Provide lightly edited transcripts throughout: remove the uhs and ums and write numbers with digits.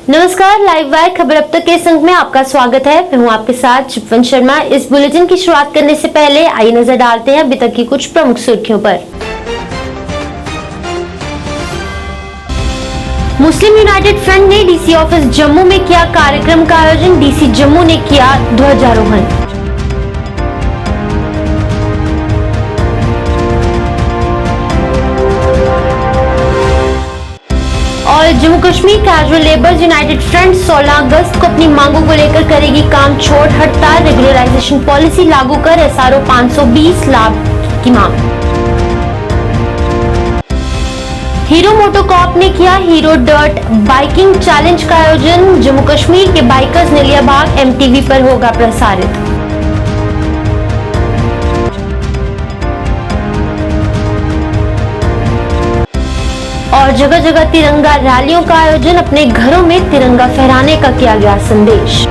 नमस्कार, live wire खबर अब तक के संग में आपका स्वागत है। मैं हूं आपके साथ शिवन शर्मा। इस बुलेटिन की शुरुआत करने से पहले आइए नजर डालते हैं अभी तक की कुछ प्रमुख सुर्खियों पर। मुस्लिम यूनाइटेड फ्रंट ने डीसी ऑफिस जम्मू में किया कार्यक्रम का आयोजन। डीसी जम्मू ने किया ध्वजारोहण। और Jammu Kashmir casual labours United front 16 अगस्त को अपनी मांगों को लेकर करेगी काम छोड़ हड़ताल। रेगुलराइजेशन पॉलिसी लागू कर एसआरओ 520 लाख की मांग। हीरो मोटोकॉर्प ने किया हीरो डर्ट बाइकिंग चैलेंज का आयोजन। जम्मू कश्मीर के बाइकर्स ने लिया भाग। एमटीवी पर होगा प्रसारित। और जगह जगह तिरंगा रैलियों का आयोजन। अपने घरों में तिरंगा फहराने का किया गया संदेश।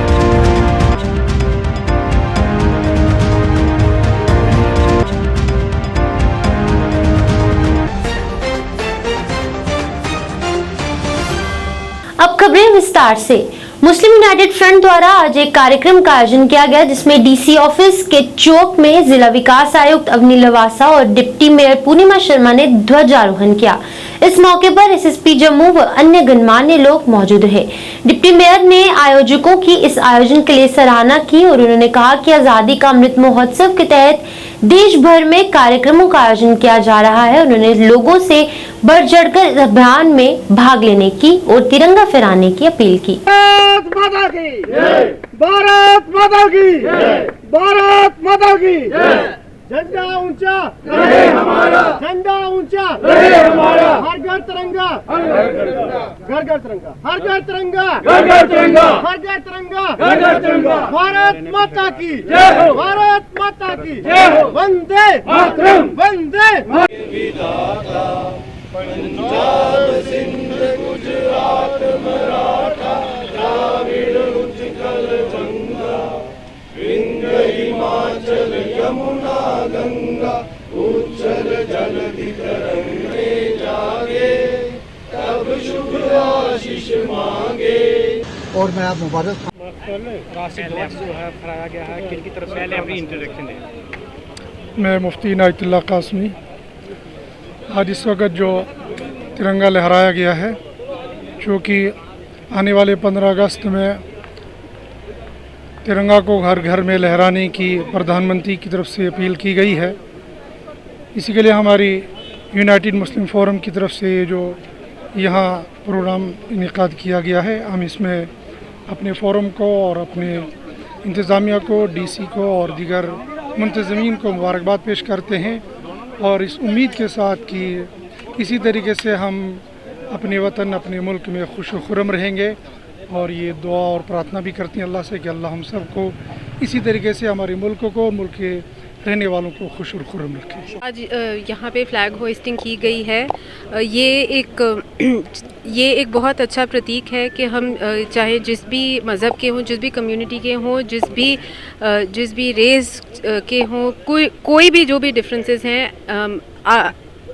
अब खबरें विस्तार से। मुस्लिम यूनाइटेड फ्रंट द्वारा आज एक कार्यक्रम का आयोजन किया गया, जिसमें डीसी ऑफिस के चौक में जिला विकास आयुक्त अवनी लवासा और डिप्टी मेयर पूर्णिमा शर्मा ने ध्वजारोहण किया। इस मौके पर एसएसपी जम्मू व अन्य गणमान्य लोग मौजूद रहे। डिप्टी मेयर ने आयोजकों की इस आयोजन के लिए सराहना की और उन्होंने कहा कि आजादी का अमृत महोत्सव के तहत देश भर में कार्यक्रमों का आयोजन किया जा रहा है। उन्होंने लोगों से बढ़ चढ़कर इस अभियान में भाग लेने की और तिरंगा फहराने की अपील की। भारत माता की जय, भारत माता की जय, भारत माता की जय। झंडा ऊंचा रहे हमारा, झंडा ऊंचा रहे हमारा। हर घर तिरंगा, हर घर तिरंगा, घर घर तिरंगा, हर घर तिरंगा, घर घर तिरंगा, हर घर तिरंगा, घर घर तिरंगा। भारत माता की जय हो, भारत माता की जय हो। वंदे मातरम, वंदे मातरम। पंजाब सिंध गुजरात मराठा द्राविड़ उत्कल गंगा विंध्य हिमाचल यमुना गंगा उच्चल जलधि तरंगे जागे तब शुभ आशीष मांगे। और मैं आप मुबारक राशिद जो है फहराया गया है, किनकी तरफ से पहले अपनी इंट्रोडक्शन है। मैं मुफ्ती इनायतुल्लाह कासमी। आज इस वक्त जो तिरंगा लहराया गया है, क्योंकि आने वाले 15 अगस्त में तिरंगा को घर घर में लहराने की प्रधानमंत्री की तरफ से अपील की गई है। इसी के लिए हमारी यूनाइटेड मुस्लिम फोरम की तरफ से जो यहाँ प्रोग्राम इनेकाद किया गया है, हम इसमें अपने फोरम को और अपने इंतज़ामिया को, डीसी को और दीगर मुंतज़मीन को मुबारकबाद पेश करते हैं और इस उम्मीद के साथ कि इसी तरीके से हम अपने वतन, अपने मुल्क में खुश व खुर्रम रहेंगे। और ये दुआ और प्रार्थना भी करती हैं अल्लाह से कि अल्लाह हम सबको इसी तरीके से हमारे मुल्क को, मुल्क के रहने वालों को खुश और खुर्रम रखे। आज यहाँ पे फ्लैग होइस्टिंग की गई है। ये एक बहुत अच्छा प्रतीक है कि हम चाहे जिस भी मज़हब के हों, जिस भी कम्युनिटी के हों, जिस भी रेस के हों, कोई भी जो भी डिफरेंसेस हैं,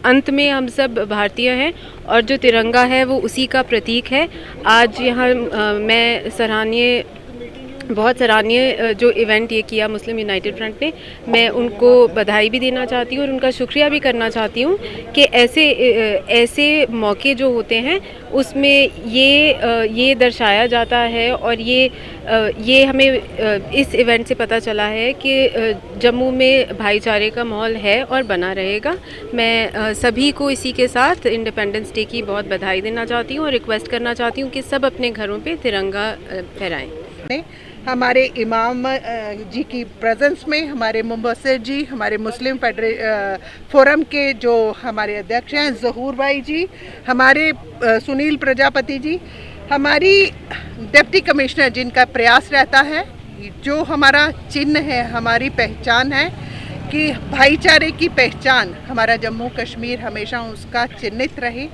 अंत में हम सब भारतीय हैं और जो तिरंगा है वो उसी का प्रतीक है। आज यहाँ मैं बहुत सराहनीय जो इवेंट ये किया मुस्लिम यूनाइटेड फ्रंट ने, मैं उनको बधाई भी देना चाहती हूँ और उनका शुक्रिया भी करना चाहती हूँ कि ऐसे मौके जो होते हैं उसमें ये दर्शाया जाता है और ये हमें इस इवेंट से पता चला है कि जम्मू में भाईचारे का माहौल है और बना रहेगा। मैं सभी को इसी के साथ इंडिपेंडेंस डे की बहुत बधाई देना चाहती हूँ और रिक्वेस्ट करना चाहती हूँ कि सब अपने घरों पे तिरंगा फहराएं। हमारे इमाम जी की प्रेजेंस में हमारे मुबस्सिर जी, हमारे मुस्लिम फोरम के जो हमारे अध्यक्ष हैं ज़हूर भाई जी, हमारे सुनील प्रजापति जी, हमारी डिप्टी कमिश्नर जिनका प्रयास रहता है, जो हमारा चिन्ह है, हमारी पहचान है कि भाईचारे की पहचान हमारा जम्मू कश्मीर हमेशा उसका चिन्हित रहे।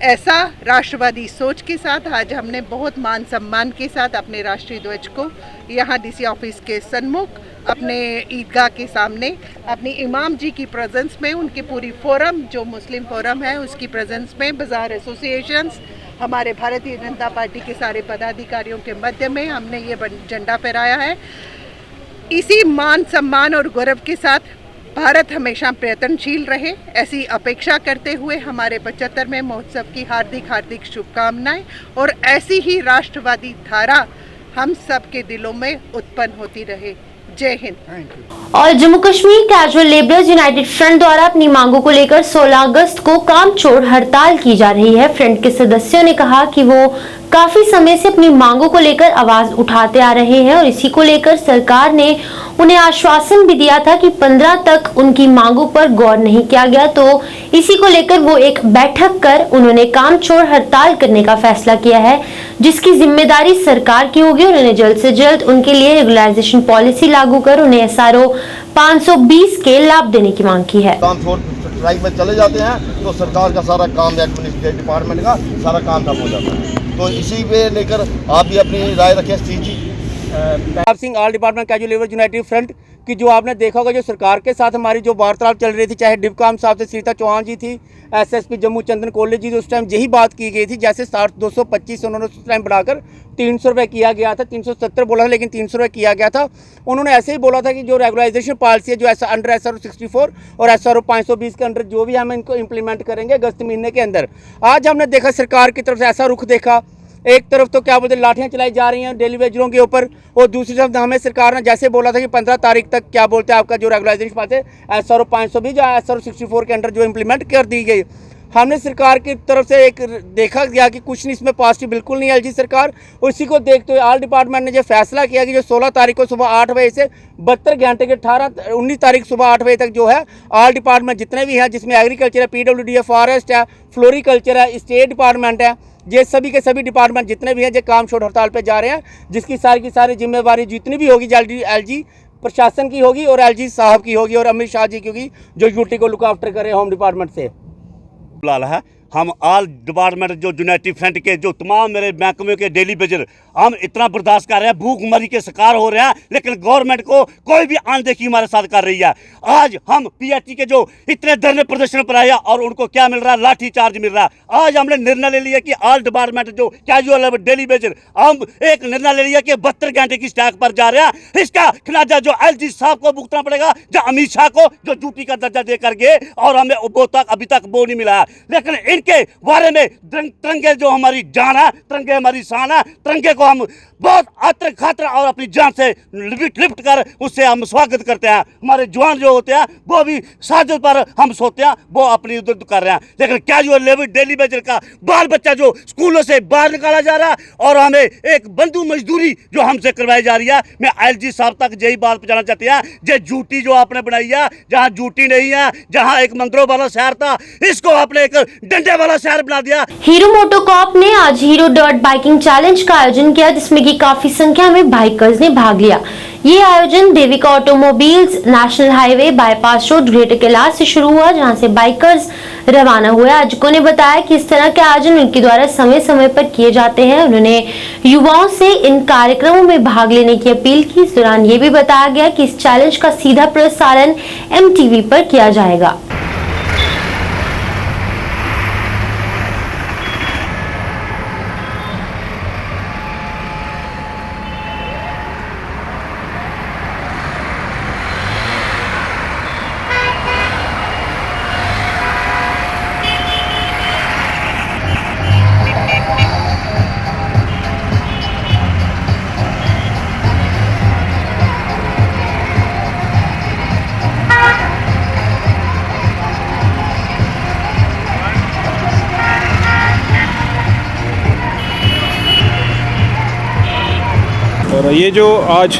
ऐसा राष्ट्रवादी सोच के साथ आज हमने बहुत मान सम्मान के साथ अपने राष्ट्रीय ध्वज को यहाँ डीसी ऑफिस के सन्मुख अपने ईदगाह के सामने अपनी इमाम जी की प्रेजेंस में, उनकी पूरी फोरम जो मुस्लिम फोरम है उसकी प्रेजेंस में, बाज़ार एसोसिएशंस हमारे भारतीय जनता पार्टी के सारे पदाधिकारियों के मध्य में हमने ये झंडा फहराया है। इसी मान सम्मान और गौरव के साथ भारत हमेशा प्रयत्नशील रहे, ऐसी अपेक्षा करते हुए हमारे 75वें महोत्सव की हार्दिक हार्दिक शुभकामनाएं और ऐसी ही राष्ट्रवादी धारा हम सब के दिलों में उत्पन्न होती रहे। जय हिंद। और Jammu Kashmir casual labourers United front द्वारा अपनी मांगों को लेकर 16 अगस्त को काम छोड़ हड़ताल की जा रही है। फ्रंट के सदस्यों ने कहा कि वो काफी समय से अपनी मांगों को लेकर आवाज उठाते आ रहे हैं और इसी को लेकर सरकार ने उन्हें आश्वासन भी दिया था कि 15 तक उनकी मांगों पर गौर नहीं किया गया, तो इसी को लेकर वो एक बैठक कर उन्होंने काम छोड़ हड़ताल करने का फैसला किया है, जिसकी जिम्मेदारी सरकार की होगी। उन्होंने जल्द से जल्द उनके लिए रेगुलराइजेशन पॉलिसी लागू कर उन्हें SRO 520 के लाभ देने की मांग की है। काम छोड़ स्ट्राइक में चले जाते हैं तो सरकार का सारा काम, एडमिनिस्ट्रेटिव डिपार्टमेंट का सारा काम ठप हो जाता है। तो इसी पे लेकर आप भी अपनी राय रखें सी जी। Punjab Singh all department casual labour united front की जो आपने देखा होगा, जो सरकार के साथ हमारी जो वार्तालाप चल रही थी, चाहे डिपकाम साहब से सीता चौहान जी थी, SSP जम्मू चंदन कॉलेज जी, उस टाइम यही बात की गई थी। जैसे 225 उन्होंने उस टाइम बढ़ाकर 300 रुपये किया गया था, 370 बोला था लेकिन 300 रुपये किया गया था। उन्होंने ऐसे ही बोला था कि जो रेगुलराइजेशन पॉलिसी है, जो अंडर SRO 64 और SRO 520 के अंडर जो भी हम इनको इम्प्लीमेंट करेंगे अगस्त महीने के अंदर। आज हमने देखा सरकार की तरफ से ऐसा रुख देखा, एक तरफ तो क्या बोलते लाठियां चलाई जा रही हैं डेली वेजरों के ऊपर, और दूसरी तरफ हमें सरकार ने जैसे बोला था कि 15 तारीख तक क्या बोलते हैं आपका जो रेगुलराइजेशन पास है SRO 520 या SRO 64 के अंडर जो इम्प्लीमेंट कर दी गई। हमने सरकार की तरफ से एक देखा गया कि कुछ नहीं इसमें पॉजिटिव बिल्कुल नहीं है LG सरकार। उसी को देखते हुए ऑल डिपार्टमेंट ने जो फैसला किया कि जो 16 तारीख को सुबह 8 बजे से 72 घंटे के 19 तारीख सुबह 8 बजे तक जो है ऑल डिपार्टमेंट जितने भी हैं, जिसमें एग्रीकल्चर है, PWD है, फॉरेस्ट है, फ्लोरिकल्चर है, स्टेट डिपार्टमेंट है, ये सभी के सभी डिपार्टमेंट जितने भी हैं जो काम छोड़ हड़ताल पे जा रहे हैं, जिसकी सारी की सारी जिम्मेवारी जितनी भी होगी LG प्रशासन की होगी और LG साहब की होगी और अमित शाह जी की होगी, जो यूटी को लुक आफ्टर करे होम डिपार्टमेंट से। लाल है हम ऑल डिपार्टमेंट जो यूनाइटेड फ्रंट के जो तमाम मेरे महकमे के डेली बेजर हम इतना बर्दाश्त कर रहे हैं, भूखमरी के शिकार हो रहे हैं, लेकिन गवर्नमेंट को कोई भी अनदेखी हमारे साथ कर रही है। आज हम PRT के जो इतने धरने प्रदर्शन पर आए और उनको क्या मिल रहा है, लाठी चार्ज मिल रहा है। आज हमने निर्णय ले लिया कि ऑल डिपार्टमेंट जो कैजुअल डेली बेजर हम एक निर्णय ले लिया कि 72 घंटे की स्ट्राइक पर जा रहे हैं। इसका खिलाजा जो LG साहब को भुगतना पड़ेगा, जो अमित शाह को जो ड्यूटी का दर्जा दे कर गए और हमें अभी तक वो नहीं मिला है। लेकिन इनके बारे में तिरंगे जो हमारी जान है, तिरंगे हमारी शान है, तिरंगे को हम बहुत आतर खातर और अपनी जान से लिफ्ट कर उससे हम स्वागत करते हैं। हमारे जवान जो होते हैं वो भी साजिश पर हम सोते हैं, वो अपनी उधर कर रहे हैं। लेकिन कैजुअल लेबर डेली बेजर का बाल बच्चा जो स्कूलों से बाहर निकाला जा रहा है और हमें एक बंधु मजदूरी जो हमसे करवाई जा रही है। मैं LG साहब तक यही बात पहुंचाना चाहती है, जो ड्यूटी जो आपने बनाई है, जहाँ ड्यूटी नहीं है, जहाँ एक मंदिरों वाला शहर था, इसको आपने एक डंडे वाला शहर बना दिया। हीरो मोटोकॉर्प ने आज हीरो डर्ट बाइकिंग चैलेंज का आयोजन किया, जिसमें कि काफी संख्या में बाइकर्स ने भाग लिया। ये आयोजन Devika automobiles national highway bypass road greater Kailash से शुरू हुआ, जहां से बाइकर्स रवाना हुए। आयोजकों ने बताया कि इस तरह के आयोजन उनके द्वारा समय समय पर किए जाते हैं। उन्होंने युवाओं से इन कार्यक्रमों में भाग लेने की अपील की। इस दौरान ये भी बताया गया कि इस चैलेंज का सीधा प्रसारण MTV पर किया जाएगा। और ये जो आज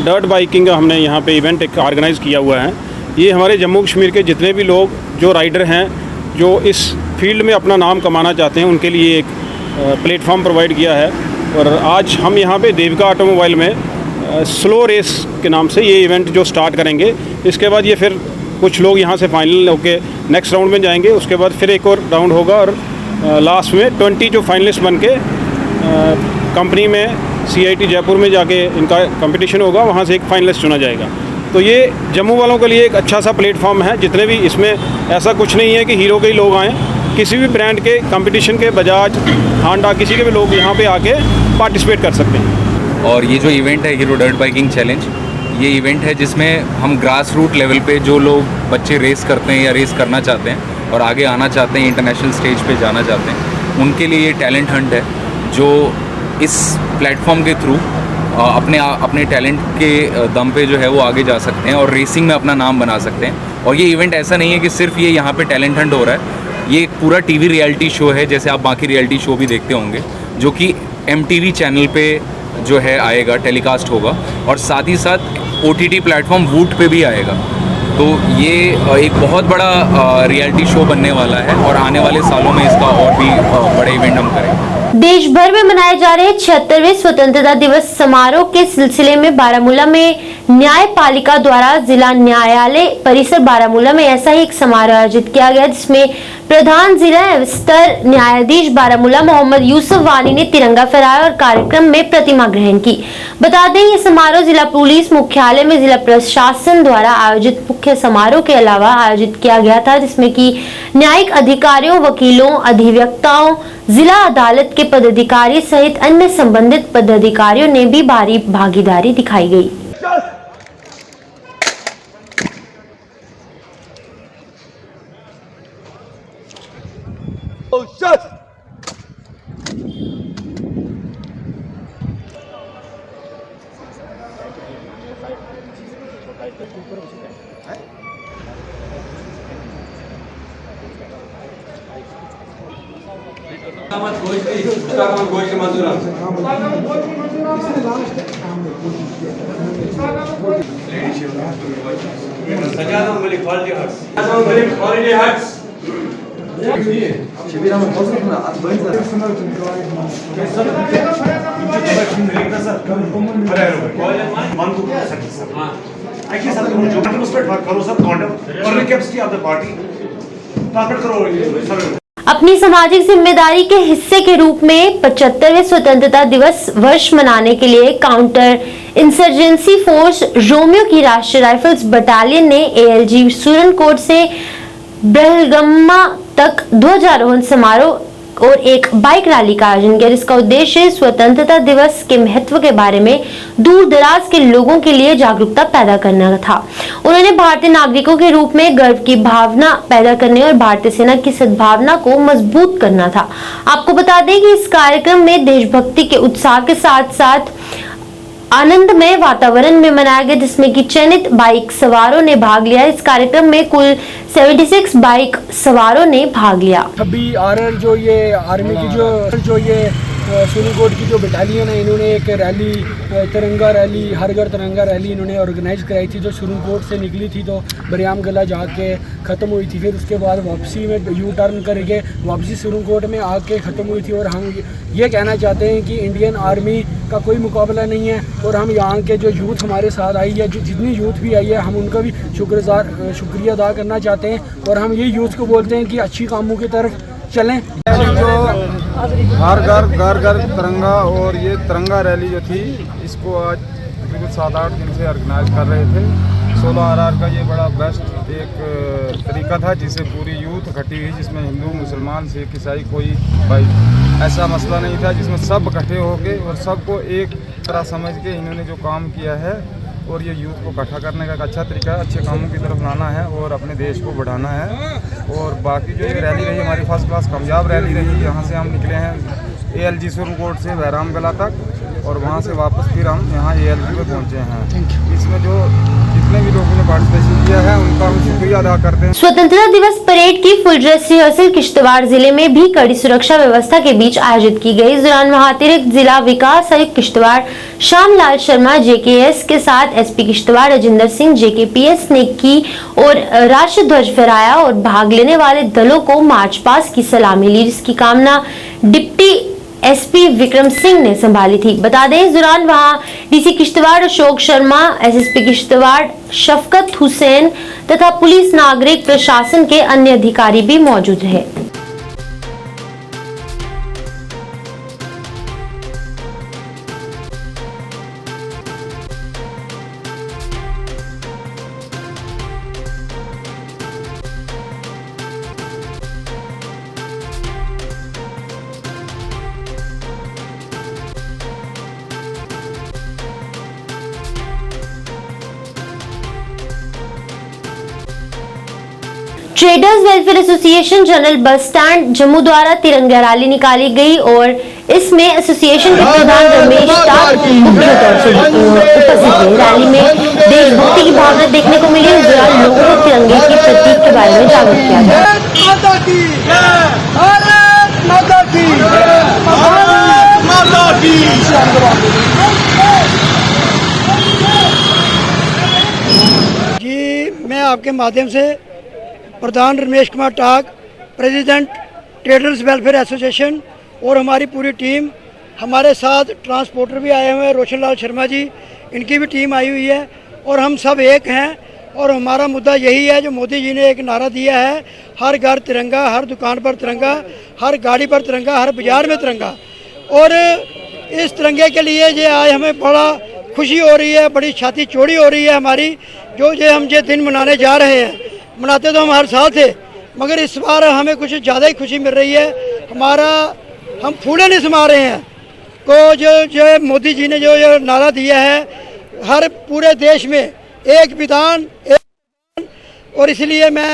डर्ट बाइकिंग का हमने यहाँ पे इवेंट एक ऑर्गेनाइज़ किया हुआ है, ये हमारे जम्मू कश्मीर के जितने भी लोग जो राइडर हैं, जो इस फील्ड में अपना नाम कमाना चाहते हैं, उनके लिए एक प्लेटफॉर्म प्रोवाइड किया है। और आज हम यहाँ पे देविका ऑटोमोबाइल में स्लो रेस के नाम से ये इवेंट जो स्टार्ट करेंगे। इसके बाद ये फिर कुछ लोग यहाँ से फाइनल होके नेक्स्ट राउंड में जाएंगे, उसके बाद फिर एक और राउंड होगा और लास्ट में 20 जो फाइनलिस्ट बन के कंपनी में CIT जयपुर में जाके इनका कंपटीशन होगा, वहाँ से एक फाइनलिस्ट चुना जाएगा। तो ये जम्मू वालों के लिए एक अच्छा सा प्लेटफॉर्म है। जितने भी इसमें ऐसा कुछ नहीं है कि हीरो के ही लोग आएँ, किसी भी ब्रांड के कंपटीशन के, बजाज, हांडा, किसी के भी लोग यहाँ पे आके पार्टिसिपेट कर सकते हैं। और ये जो इवेंट है हीरो डर्ट बाइकिंग चैलेंज, ये इवेंट है जिसमें हम ग्रास रूट लेवल पे जो लोग बच्चे रेस करते हैं या रेस करना चाहते हैं और आगे आना चाहते हैं, इंटरनेशनल स्टेज पे जाना चाहते हैं, उनके लिए ये टैलेंट हंट है जो इस प्लेटफॉर्म के थ्रू अपने टैलेंट के दम पे जो है वो आगे जा सकते हैं और रेसिंग में अपना नाम बना सकते हैं। और ये इवेंट ऐसा नहीं है कि सिर्फ ये यहाँ पे टैलेंट हंट हो रहा है, ये एक पूरा टीवी रियलिटी शो है, जैसे आप बाकी रियलिटी शो भी देखते होंगे, जो कि MTV चैनल पे जो है आएगा, टेलीकास्ट होगा, और साथ ही साथ OTT प्लेटफॉर्म वूट पे भी आएगा। तो ये एक बहुत बड़ा रियलिटी शो बनने वाला है और आने वाले सालों में इसका और भी बड़े इवेंट हम करेंगे। देश भर में मनाए जा रहे 76वें स्वतंत्रता दिवस समारोह के सिलसिले में बारामूला में न्यायपालिका द्वारा जिला न्यायालय परिसर बारामूला में ऐसा ही एक समारोह आयोजित किया गया, जिसमें प्रधान जिला स्तर न्यायाधीश बारामूला मोहम्मद यूसुफ वानी ने तिरंगा फहराया और कार्यक्रम में प्रतिमा ग्रहण की। बता दें, ये समारोह जिला पुलिस मुख्यालय में जिला प्रशासन द्वारा आयोजित मुख्य समारोह के अलावा आयोजित किया गया था, जिसमें कि न्यायिक अधिकारियों, वकीलों, अधिवक्ताओं, जिला अदालत के पदाधिकारी सहित अन्य संबंधित पदाधिकारियों ने भी भारी भागीदारी दिखाई गई। अपनी सामाजिक जिम्मेदारी के हिस्से के रूप में 75वें स्वतंत्रता दिवस वर्ष मनाने के लिए काउंटर इंसर्जेंसी फोर्स रोमियो की राष्ट्रीय राइफल्स बटालियन ने ALG सुरनकोट से ब्रहलगम्मा तक ध्वजारोहण समारोह और एक बाइक रैली का आयोजन किया, जिसका उद्देश्य स्वतंत्रता दिवस के महत्व के बारे में दूर दराज के लोगों के लिए जागरूकता पैदा करना था। उन्होंने भारतीय नागरिकों के रूप में गर्व की भावना पैदा करने और भारतीय सेना की सद्भावना को मजबूत करना था। आपको बता दें कि इस कार्यक्रम में देशभक्ति के उत्साह के साथ साथ आनंदमय वातावरण में मनाया गया, जिसमें कि चयनित बाइक सवारों ने भाग लिया। इस कार्यक्रम में कुल 76 बाइक सवारों ने भाग लिया। अभी RR जो ये आर्मी की जो ये सुरनकोट की जो बटालियन है, इन्होंने एक रैली, तिरंगा रैली, हर घर तिरंगा रैली इन्होंने ऑर्गेनाइज कराई थी, जो सुरनकोट से निकली थी तो बरियाम गला जाके ख़त्म हुई थी। फिर उसके बाद वापसी में U टर्न करके वापसी सुरनकोट में आके ख़त्म हुई थी। और हम ये कहना चाहते हैं कि इंडियन आर्मी का कोई मुकाबला नहीं है और हम यहाँ के जो यूथ हमारे साथ आई है, जो जितनी यूथ भी आई है, हम उनका भी शुक्रिया अदा करना चाहते हैं और हम ये यूथ को बोलते हैं कि अच्छी कामों की तरफ चलें। जो हर घर तिरंगा और ये तिरंगा रैली जो थी, इसको आज तकरीबन 7-8 दिन से ऑर्गेनाइज कर रहे थे। 16 RR का ये बड़ा बेस्ट एक तरीका था जिससे पूरी यूथ इकट्ठी हुई, जिसमें हिंदू, मुसलमान, सिख, ईसाई कोई भाई ऐसा मसला नहीं था, जिसमें सब इकट्ठे हो गए और सबको एक तरह समझ के इन्होंने जो काम किया है और ये यूथ को इकट्ठा करने का एक अच्छा तरीका है, अच्छे कामों की तरफ लाना है और अपने देश को बढ़ाना है। और बाकी जो ये रैली रही हमारी फर्स्ट क्लास कामयाब रैली रही। यहाँ से हम निकले हैं ALG सुरनकोट से बहराम गला तक और वहाँ से वापस फिर हम यहाँ ALG पे पहुँचे हैं। इसमें जो जितने भी लोगों ने पार्टिसिपेशन किया है उनका हम शुक्रिया अदा करते हैं। स्वतंत्रता दिवस परेड की फुल ड्रेस रिहर्सल किश्तवाड़ जिले में भी कड़ी सुरक्षा व्यवस्था के बीच आयोजित की गई। इस दौरान वहां अतिरिक्त जिला विकास आयुक्त किश्तवाड़ श्यामलाल शर्मा JKS के साथ SP किश्तवाड़ राजेंद्र सिंह JKPS ने की और राष्ट्रीय ध्वज फहराया और भाग लेने वाले दलों को मार्च पास्ट की सलामी ली, जिसकी कामना डिप्टी SP विक्रम सिंह ने संभाली थी। बता दें, इस दौरान वहां DC किश्तवाड़ अशोक शर्मा, SSP किश्तवाड़ शफकत हुसैन तथा पुलिस नागरिक प्रशासन के अन्य अधिकारी भी मौजूद रहे। Traders welfare association general bus stand Jammu द्वारा तिरंगा रैली निकाली गई और इसमें एसोसिएशन के प्रधान रमेश टाक मुख्य तौर से उपस्थित थे। रैली में देशभक्ति की भावना देखने को मिली। इस दौरान लोगों को तिरंगे के प्रतीक के बारे में जागरूक किया जी, मैं आपके माध्यम से प्रधान रमेश कुमार टाक, प्रेसिडेंट ट्रेडर्स वेलफेयर एसोसिएशन और हमारी पूरी टीम, हमारे साथ ट्रांसपोर्टर भी आए हुए हैं, रोशन लाल शर्मा जी, इनकी भी टीम आई हुई है और हम सब एक हैं। और हमारा मुद्दा यही है जो मोदी जी ने एक नारा दिया है, हर घर तिरंगा, हर दुकान पर तिरंगा, हर गाड़ी पर तिरंगा, हर बाजार में तिरंगा। और इस तिरंगे के लिए ये आज हमें बड़ा खुशी हो रही है, बड़ी छाती चौड़ी हो रही है हमारी, जो ये हम ये दिन मनाने जा रहे हैं। मनाते तो हम हर साल थे, मगर इस बार हमें कुछ ज़्यादा ही खुशी मिल रही है। हम फूले नहीं समा रहे हैं को जो मोदी जी ने जो नारा दिया है, हर पूरे देश में एक विधान और इसलिए मैं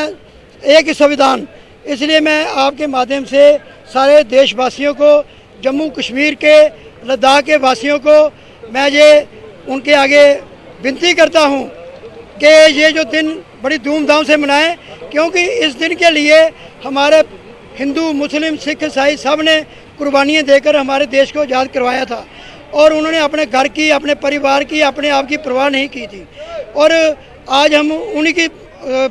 एक ही संविधान, इसलिए मैं आपके माध्यम से सारे देशवासियों को, जम्मू कश्मीर के, लद्दाख के वासियों को मैं ये उनके आगे विनती करता हूँ कि ये जो दिन बड़ी धूमधाम से मनाएं, क्योंकि इस दिन के लिए हमारे हिंदू, मुस्लिम, सिख, ईसाई सब ने कुर्बानियाँ देकर हमारे देश को आज़ाद करवाया था और उन्होंने अपने घर की, अपने परिवार की, अपने आप की परवाह नहीं की थी। और आज हम उन्हीं की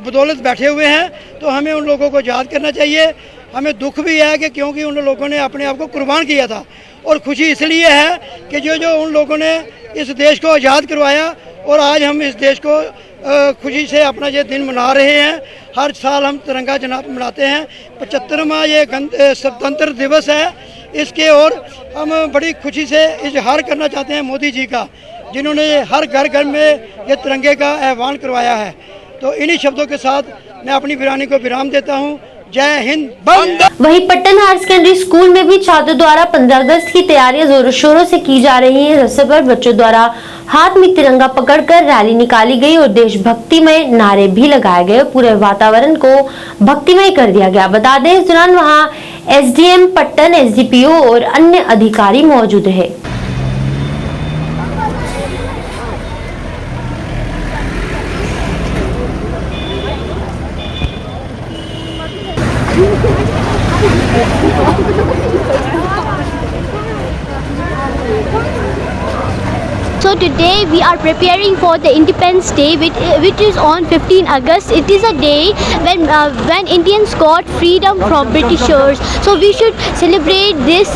बदौलत बैठे हुए हैं, तो हमें उन लोगों को याद करना चाहिए। हमें दुख भी है कि क्योंकि उन लोगों ने अपने आप को कुर्बान किया था, और खुशी इसलिए है कि जो उन लोगों ने इस देश को आज़ाद करवाया और आज हम इस देश को खुशी से अपना ये दिन मना रहे हैं। हर साल हम तिरंगा जनाब मनाते हैं। 75वां ये स्वतंत्र दिवस है, इसके और हम बड़ी खुशी से इजहार करना चाहते हैं मोदी जी का, जिन्होंने हर घर घर में ये तिरंगे का आह्वान करवाया है। तो इन्हीं शब्दों के साथ मैं अपनी वीरानी को विराम देता हूँ। जय हिंद, बंद। वहीं पट्टन हायर सेकेंडरी स्कूल में भी छात्रों द्वारा 15 अगस्त की तैयारियां जोरों शोरों से की जा रही हैं। इस अवसर पर बच्चों द्वारा हाथ में तिरंगा पकड़कर रैली निकाली गई और देशभक्तिमय नारे भी लगाए गए। पूरे वातावरण को भक्तिमय कर दिया गया। बता दें, इस दौरान वहां एसडीएम पट्टन, एसडीपीओ और अन्य अधिकारी मौजूद रहे। So today we are preparing for the Independence Day, which is on 15 August. It is a day when Indians got freedom from Britishers. So we should celebrate this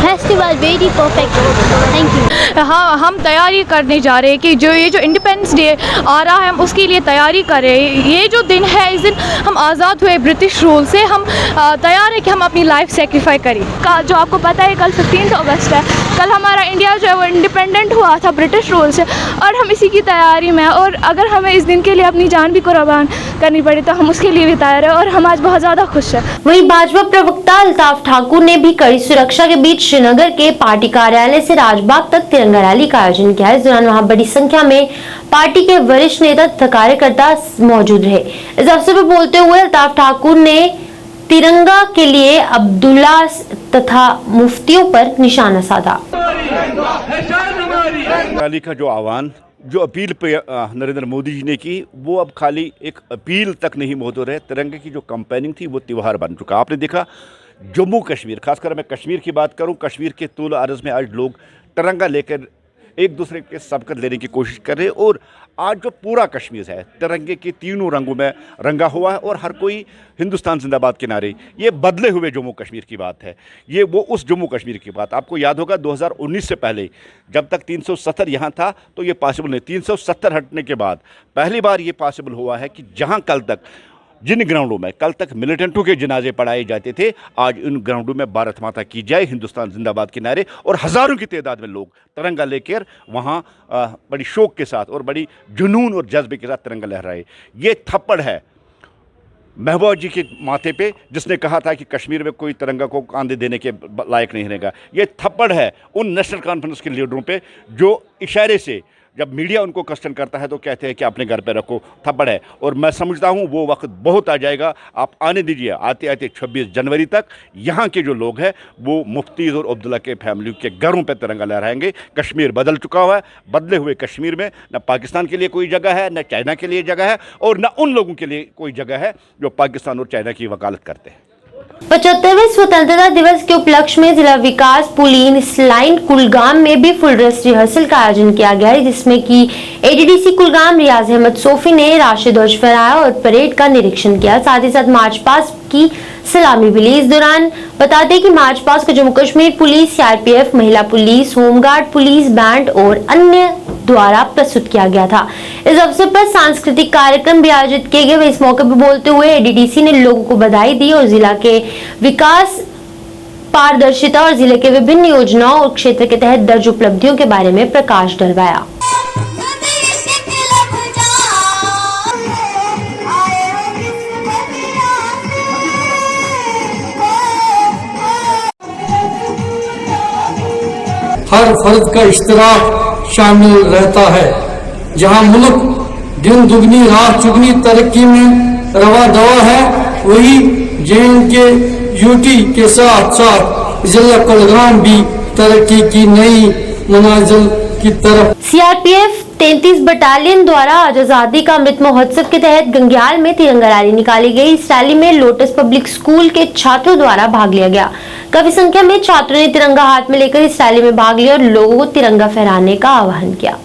festival very perfectly. Thank you. हाँ, हम तैयारी करने जा रहे हैं कि ये जो इंडिपेंडेंस डे आ रहा है, हम उसके लिए तैयारी कर रहे हैं। ये जो दिन है, इस दिन हम आज़ाद हुए ब्रिटिश रूल से। हम तैयार है कि हम अपनी लाइफ सेक्रीफाई करें। जो आपको पता है, कल 15 अगस्त है। कल हमारा इंडिया जो है वो इंडिपेंडेंट हुआ था ब्रिटिश रूल से, और हम इसी की तैयारी में। और अगर हमें इस दिन के लिए अपनी जान भी कुर्बान करनी पड़ी तो हम उसके लिए भी तैयार है, और हम आज बहुत ज़्यादा खुश हैं। वहीं भाजपा प्रवक्ता अल्ताफ ठाकुर ने भी कड़ी सुरक्षा के बीच श्रीनगर के पार्टी कार्यालय से राजबाग तक तिरंगा रैली का आयोजन किया। इस दौरान वहां बड़ी संख्या में पार्टी के वरिष्ठ नेता तथा कार्यकर्ता मौजूद रहे। इस अवसर पर बोलते हुए अल्ताफ ठाकुर ने तिरंगा के लिए अब्दुल्ला तथा मुफ्तियों पर निशाना साधा। रैली का जो आह्वान, जो अपील पे नरेंद्र मोदी जी ने की, वो अब खाली एक अपील तक नहीं मौजूद है। तिरंगे की जो कैंपेनिंग थी वो त्यौहार बन चुका। आपने देखा जम्मू कश्मीर, खासकर मैं कश्मीर की बात करूं, कश्मीर के तूल अर्ज़ में आज लोग तिरंगा लेकर एक दूसरे के सबकत लेने की कोशिश कर रहे हैं। और आज जो पूरा कश्मीर है तिरंगे के तीनों रंगों में रंगा हुआ है, और हर कोई हिंदुस्तान जिंदाबाद के नारे। ये बदले हुए जम्मू कश्मीर की बात है, ये वो उस जम्मू कश्मीर की बात। आपको याद होगा 2019 से पहले जब तक 370 यहाँ था तो ये पॉसिबल नहीं। 370 हटने के बाद पहली बार ये पॉसिबल हुआ है कि जहाँ कल तक जिन ग्राउंडों में कल तक मिलिटेंटों के जनाजे पढ़ाए जाते थे, आज उन ग्राउंडों में भारत माता की जय, हिंदुस्तान जिंदाबाद के नारे, और हज़ारों की तादाद में लोग तिरंगा लेकर वहाँ बड़ी शौक के साथ और बड़ी जुनून और जज्बे के साथ तिरंगा लहराए। ये थप्पड़ है महबूबा जी के माथे पे, जिसने कहा था कि कश्मीर में कोई तिरंगा को कांधे देने के लायक नहीं रहेगा। ये थप्पड़ है उन नेशनल कॉन्फ्रेंस के लीडरों पे जो इशारे से जब मीडिया उनको क्वेश्चन करता है तो कहते हैं कि अपने घर पे रखो, थप्पड़ है। और मैं समझता हूँ वो वक्त बहुत आ जाएगा, आप आने दीजिए, आते आते 26 जनवरी तक यहाँ के जो लोग हैं वो मुफ्तीज़ और अब्दुल्ला के फैमिली के घरों पे तिरंगा लहराएंगे। कश्मीर बदल चुका हुआ है, बदले हुए कश्मीर में न पाकिस्तान के लिए कोई जगह है, न चाइना के लिए जगह है, और न उन लोगों के लिए कोई जगह है जो पाकिस्तान और चाइना की वकालत करते हैं। 75वें स्वतंत्रता दिवस के उपलक्ष्य में जिला विकास पुलीन लाइन कुलगाम में भी फुल ड्रेस रिहर्सल का आयोजन किया गया है, जिसमें कि एडीडीसी कुलगाम रियाज अहमद सोफी ने राष्ट्रीय ध्वज फहराया और परेड का निरीक्षण किया। साथ ही साथ मार्च पास्ट की सलामी भी ली। इस दौरान बता दें कि मार्च पास्ट को जम्मू कश्मीर पुलिस, सीआरपीएफ, महिला पुलिस, होमगार्ड पुलिस बैंड और अन्य द्वारा प्रस्तुत किया गया था। इस अवसर पर सांस्कृतिक कार्यक्रम भी आयोजित किए गए। इस मौके पर बोलते हुए एडीडीसी ने लोगों को बधाई दी और जिला के विकास, पारदर्शिता और जिले के विभिन्न योजनाओं और क्षेत्र के तहत दर्ज उपलब्धियों के बारे में प्रकाश डलवाया। हर फर्द का इश्तराक शामिल रहता है। जहां मुल्क दिन दुगनी रात चुगनी तरक्की में रवा दवा है, वही JNK यूटी के साथ साथ जिला कुलगाम भी तरक्की की नई मंजिल की तरफ। सीआरपीएफ 33 बटालियन द्वारा आज आजादी का अमृत महोत्सव के तहत गंग्याल में तिरंगा रैली निकाली गई। इस रैली में लोटस पब्लिक स्कूल के छात्रों द्वारा भाग लिया गया। काफी संख्या में छात्रों ने तिरंगा हाथ में लेकर इस रैली में भाग लिया और लोगों को तिरंगा फहराने का आह्वान किया।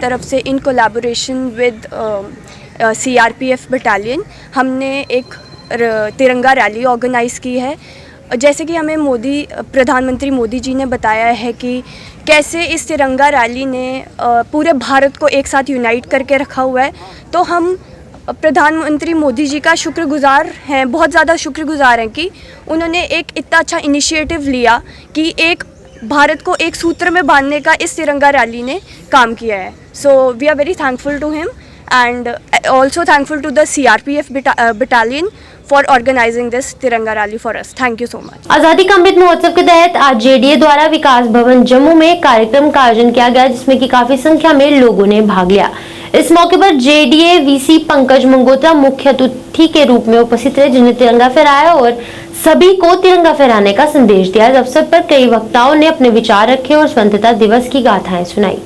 तरफ से in collaboration with CRPF battalion हमने एक तिरंगा रैली ऑर्गेनाइज़ की है। जैसे कि हमें प्रधानमंत्री मोदी जी ने बताया है कि कैसे इस तिरंगा रैली ने पूरे भारत को एक साथ यूनाइट करके रखा हुआ है, तो हम प्रधानमंत्री मोदी जी का शुक्रगुजार हैं, बहुत ज़्यादा शुक्रगुजार हैं कि उन्होंने एक इतना अच्छा इनिशिएटिव लिया कि एक भारत को एक सूत्र में बांधने का इस तिरंगा रैली ने काम किया है। So we are very thankful to him and also thankful to the CRPF battalion for organizing this Tiranga rally for us. Thank you so much. आजादी का अमृत महोत्सव के तहत आज JDA द्वारा विकास भवन जम्मू में कार्यक्रम का आयोजन किया गया, जिसमें कि काफी संख्या में लोगों ने भाग लिया। इस मौके पर JDA VC पंकज मंगोत्रा मुख्य अतिथि के रूप में उपस्थित रहे, जिन्हें तिरंगा फहराया और सभी को तिरंगा फहराने का संदेश दिया। इस अवसर पर कई वक्ताओं ने अपने विचार रखे और स्वतंत्रता दिवस की गाथाएं सुनाई।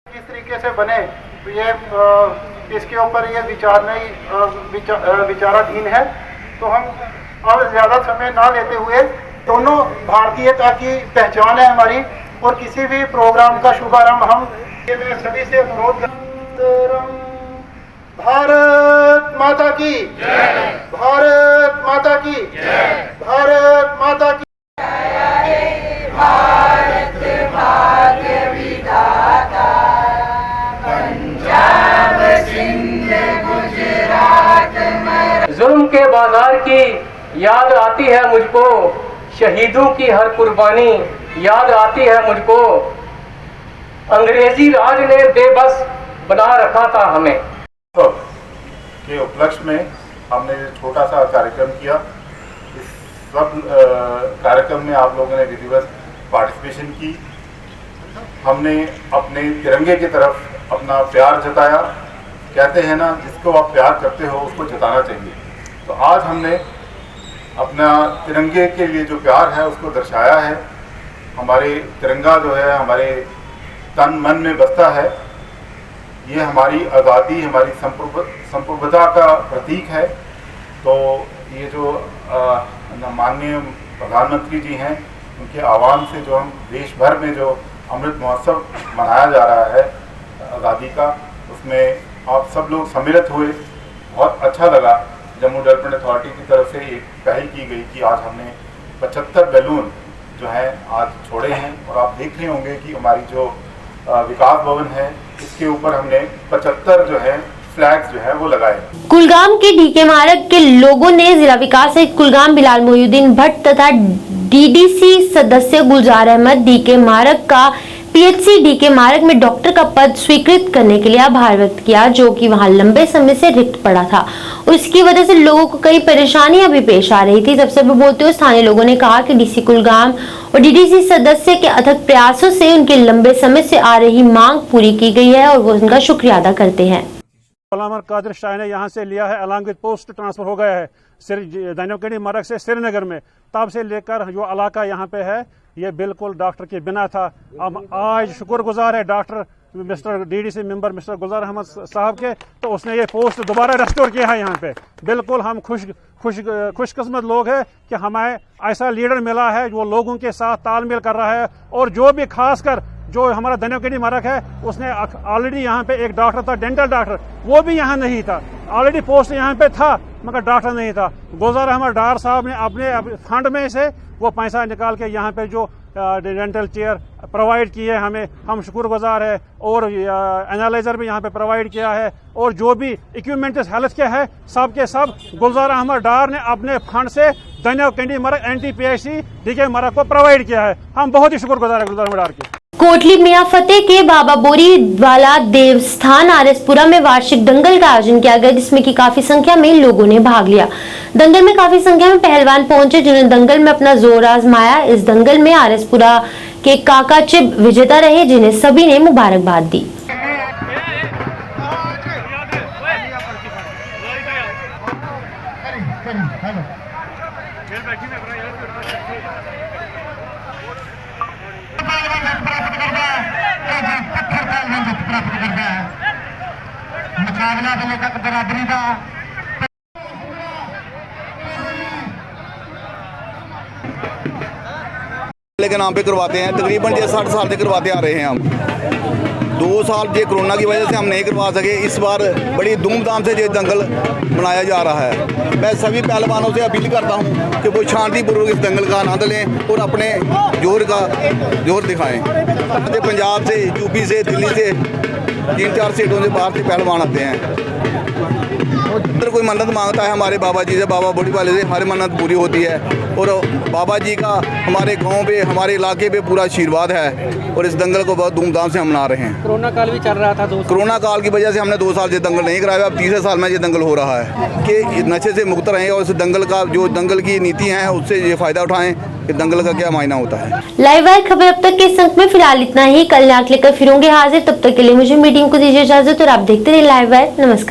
किस तरीके से बने, तो ये इसके ऊपर ये विचाराधीन है। तो हम अब ज़्यादा समय ना लेते हुए, दोनों भारतीयता की पहचान है हमारी, और किसी भी प्रोग्राम का शुभारंभ हम सभी से अनुरोध करते। भारत माता की जय, भारत माता की जय, भारत माता की भारत भाग्य विधाता, पंजाब सिंध गुजरात में। जुल्म के बाजार की याद आती है मुझको, शहीदों की हर कुर्बानी याद आती है मुझको। अंग्रेजी राज ने बेबस बना रखा था हमें। के उपलक्ष्य में हमने छोटा सा कार्यक्रम किया। इस सब कार्यक्रम में आप लोगों ने विधिवत पार्टिसिपेशन की। हमने अपने तिरंगे की तरफ अपना प्यार जताया। कहते हैं ना, जिसको आप प्यार करते हो उसको जताना चाहिए। तो आज हमने अपना तिरंगे के लिए जो प्यार है उसको दर्शाया है। हमारे तिरंगा जो है हमारे तन मन में बसता है। ये हमारी आज़ादी, हमारी संप्रभुता का प्रतीक है। तो ये जो माननीय प्रधानमंत्री जी हैं, उनके आह्वान से जो हम देश भर में जो अमृत महोत्सव मनाया जा रहा है आज़ादी का, उसमें आप सब लोग सम्मिलित हुए। बहुत अच्छा लगा। जम्मू डेवलपमेंट अथॉरिटी की तरफ से एक पहल की गई कि आज हमने 75 बैलून जो हैं आज छोड़े हैं। और आप देख रहे होंगे कि हमारी जो विकास भवन है, इसके ऊपर हमने 75 जो है फ्लैग्स जो है वो लगाए। कुलगाम के डीके मार्ग के लोगों ने जिला विकास आयुक्त कुलगाम बिलाल मोहिउद्दीन भट्ट तथा डीडीसी सदस्य गुलजार अहमद डीके मार्ग का पीएचसी डीके मार्ग में डॉक्टर का पद स्वीकृत करने के लिए आभार व्यक्त किया, जो कि वहां लंबे समय से रिक्त पड़ा था। उसकी वजह से लोगों को कई परेशानियां भी पेश आ रही थी। सबसे भी बोलते हुए स्थानीय लोगों ने कहा कि डीसी कुलगाम और डीडीसी सदस्य के अथक प्रयासों से उनके लंबे समय से आ रही मांग पूरी की गई है और वो उनका शुक्रिया अदा करते हैं। कादिर शाह ने यहाँ से लिया है, अलॉन्ग विद पोस्ट ट्रांसफर हो गया है दानियोकेडी मार्ग से श्रीनगर में, तब से लेकर जो इलाका यहाँ पे है ये बिल्कुल डॉक्टर के बिना था। अब आज शुक्रगुजार है doctor mister DDC member mister Gulzar Ahmad sahab के, तो उसने ये पोस्ट दोबारा रेस्टोर किया है यहाँ पे। बिल्कुल हम खुशकिस्मत लोग हैं कि हमें ऐसा लीडर मिला है जो लोगों के साथ तालमेल कर रहा है। और जो भी खासकर जो हमारा दानियोकेडी मार्ग है उसने ऑलरेडी यहाँ पे एक डॉक्टर था, डेंटल डॉक्टर, वो भी यहाँ नहीं था। ऑलरेडी पोस्ट यहाँ पे था मगर डॉक्टर नहीं था। गुलजार अहमद डार साहब ने अपने फंड में से वो पैसा निकाल के यहाँ पे जो डेंटल चेयर प्रोवाइड किए हमें, हम शुक्रगुजार है। और एनालाइजर भी यहाँ पे प्रोवाइड किया है और जो भी इक्विपमेंट हेल्थ के है सब के सब गुलजार अहमद डार ने अपने फंड से दानियोकेडी मार्ग NTPHC डीके मार्ग को प्रोवाइड किया है। हम बहुत ही शुक्रगुजार है गुलजार अहमद डार के। कोटली मियां फतेह के बाबा बोरी वाला देवस्थान आरएसपुरा में वार्षिक दंगल का आयोजन किया गया, जिसमें कि काफी संख्या में लोगों ने भाग लिया। दंगल में काफी संख्या में पहलवान पहुंचे जिन्होंने दंगल में अपना जोर आजमाया। इस दंगल में आरएसपुरा के काका चिब विजेता रहे, जिन्हें सभी ने मुबारकबाद दी। मुकाबला तो लेकर बराबरी का के नाम पे करवाते हैं, तकरीबन 60 साल से करवाते आ रहे हैं हम। 2 साल ये कोरोना की वजह से हम नहीं करवा सके। इस बार बड़ी धूमधाम से ये दंगल मनाया जा रहा है। मैं सभी पहलवानों से अपील करता हूँ कि वो शांतिपूर्वक इस दंगल का आनंद लें और अपने जोर दिखाएं। पंजाब से, यूपी से, दिल्ली से, 3-4 स्टेटों से बाहर से पहलवान आते हैं। अगर कोई मन्नत मांगता है हमारे बाबा जी से, बाबा बोरी वाले से, हर मन्नत पूरी होती है। और बाबा जी का हमारे गांव पे, हमारे इलाके पे पूरा आशीर्वाद है और इस दंगल को बहुत धूमधाम से हम मना रहे हैं। कोरोना काल भी चल रहा था, कोरोना काल की वजह से हमने 2 साल से दंगल नहीं कराया। अब 3 साल में ये दंगल हो रहा है कि नशे से मुक्त रहें और इस दंगल का जो दंगल की नीति है उससे ये फायदा उठाएं कि दंगल का क्या मायना होता है। लाइव वायर खबर अब तक के इस अंक में फिलहाल इतना ही। कल नाक लेकर फिर होंगे हाजिर, तब तक के लिए मुझे मीटिंग को दीजिए इजाजत और आप देखते रहिए लाइव वायर। नमस्कार।